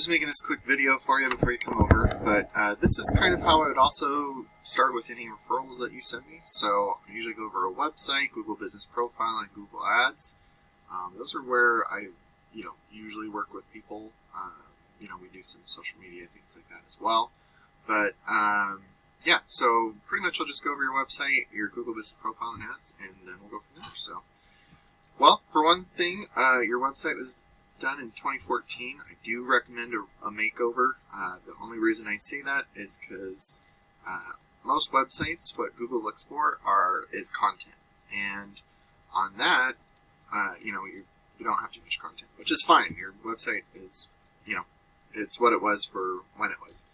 just making this quick video for you before you come over, but this is kind of how I would also start with any referrals that you send me. So I usually go over a website, Google Business Profile, and Google Ads. Those are where I, usually work with people. We do some social media, things like that as well. But yeah, so pretty much I'll just go over your website, your Google Business Profile and Ads, and then we'll go from there. So, well, for one thing, your website was done in 2014. I do recommend a makeover. The only reason I say that is because most websites, what Google looks for is content, and on that, you don't have too much content, which is fine. Your website is, it's what it was for when it was.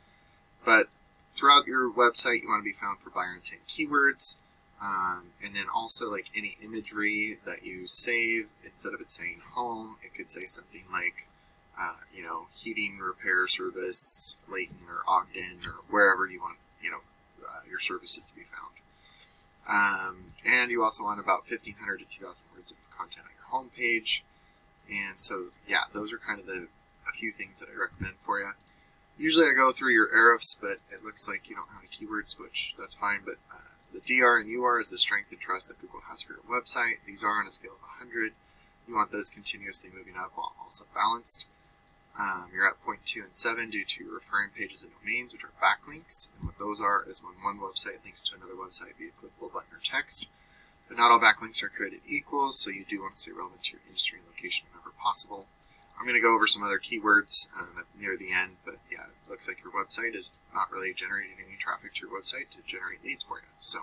But throughout your website, you want to be found for buyer intent keywords. And then also, like, any imagery that you save, instead of it saying home, it could say something like, heating repair service, Layton or Ogden, or wherever you want, your services to be found. And you also want about 1,500 to 2,000 words of content on your home page. And so, yeah, those are kind of a few things that I recommend for you. Usually I go through your arifs, but it looks like you don't have any keywords, which that's fine, but the DR and UR is the strength and trust that Google has for your website. These are on a scale of 100. You want those continuously moving up while also balanced. You're at 0.2 and 7 due to your referring pages and domains, which are backlinks. And what those are is when one website links to another website via clickable button or text. But not all backlinks are created equal, so you do want to stay relevant to your industry and location whenever possible. I'm going to go over some other keywords near the end, but yeah, it looks like your website is not really generating any traffic to your website to generate leads for you. So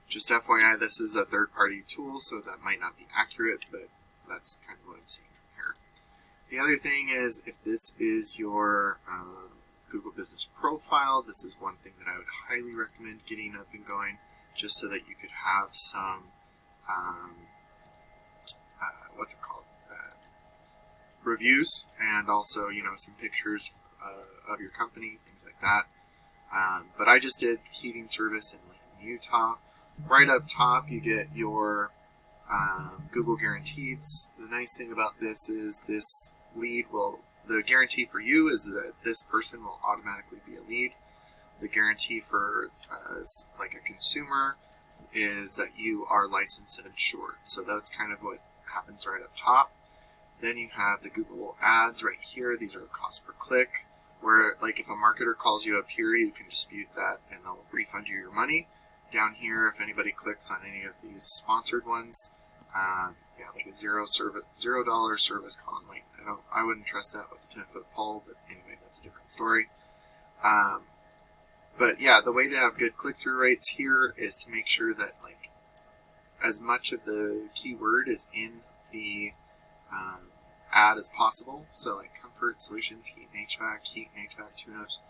just FYI, this is a third-party tool, so that might not be accurate, but that's kind of what I'm seeing from here. The other thing is, if this is your Google Business Profile, this is one thing that I would highly recommend getting up and going, just so that you could have some, reviews, and also, some pictures of your company, things like that. But I just did heating service in Layton, Utah. Right up top, you get your Google guarantees. The nice thing about this is this lead the guarantee for you is that this person will automatically be a lead. The guarantee for like a consumer is that you are licensed and insured. So that's kind of what happens right up top. Then you have the Google Ads right here. These are cost per click, where, like, if a marketer calls you up here, you can dispute that and they'll refund you your money. Down here, if anybody clicks on any of these sponsored ones, like a $0 service call. Like, I wouldn't trust that with a 10-foot pole, but anyway, that's a different story. But yeah, the way to have good click-through rates here is to make sure that, like, as much of the keyword is in the ad as possible. So, like, comfort solutions, heat and HVAC tune-ups.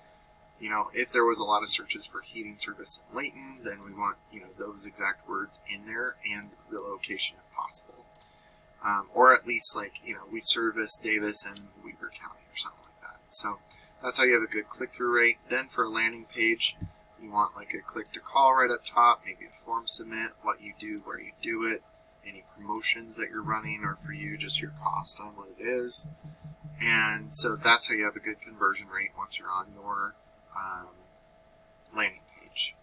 If there was a lot of searches for heating service in Layton, then we want, those exact words in there and the location if possible. Or at least, like, we service Davis and Weber County or something like that. So that's how you have a good click-through rate. Then for a landing page, you want, like, a click-to-call right up top, maybe a form submit, what you do, where you do it, any promotions that you're running, or for you, just your cost on what it is. And so that's how you have a good conversion rate once you're on your landing page.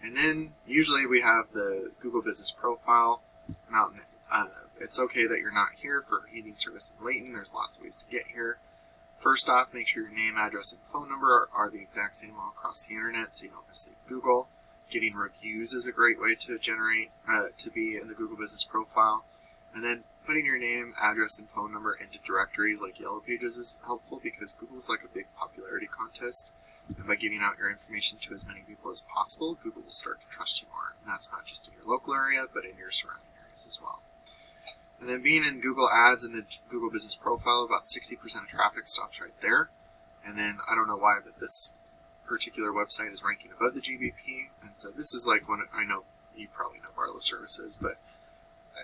And then usually we have the Google Business Profile. It's okay that you're not here for heating service in Layton. There's lots of ways to get here. First off, make sure your name, address, and phone number are the exact same all across the internet, so you don't mislead Google. Getting reviews is a great way to generate, to be in the Google Business Profile. And then putting your name, address, and phone number into directories like Yellow Pages is helpful, because Google's like a big popularity contest. And by giving out your information to as many people as possible, Google will start to trust you more. And that's not just in your local area, but in your surrounding areas as well. And then being in Google Ads and the Google Business Profile, about 60% of traffic stops right there. And then, I don't know why, but this particular website is ranking above the GBP, and so this is like one, I know you probably know Barlow Services, but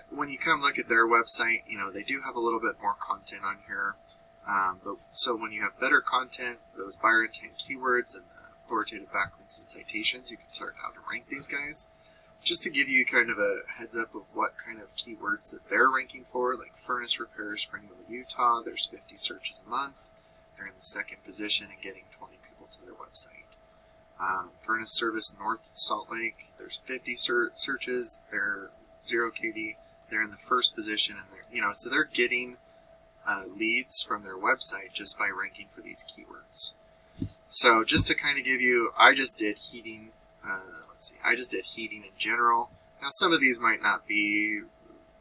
when you come look at their website, they do have a little bit more content on here, but so when you have better content, those buyer intent keywords and authoritative backlinks and citations, you can start how to rank these guys. Just to give you kind of a heads up of what kind of keywords that they're ranking for, like furnace repair, Springville, Utah, there's 50 searches a month. they're in the second position and getting 20 people to their website. Furnace Service North Salt Lake, there's 50 searches, they're 0 KD, they're in the first position, and so they're getting leads from their website just by ranking for these keywords. So just to kind of give you, I just did heating. I just did heating in general. Now some of these might not be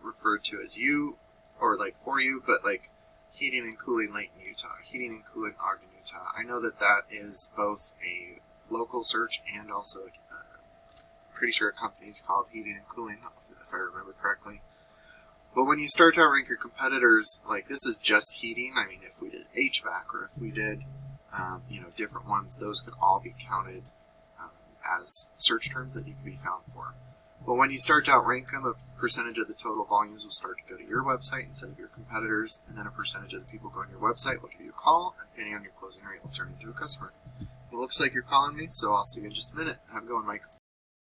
referred to as you or like for you, but like heating and cooling Layton, Utah, heating and cooling Ogden, Utah. I know that is both a local search and also pretty sure a company is called Heating and Cooling, if I remember correctly. But when you start to rank your competitors, like this is just heating. I mean, if we did HVAC or if we did, different ones, those could all be counted as search terms that you can be found for. But when you start to outrank them, a percentage of the total volumes will start to go to your website instead of your competitors, and then a percentage of the people going to your website will give you a call, and depending on your closing rate, will turn into a customer. It looks like you're calling me, so I'll see you in just a minute. Have a good one, Mike.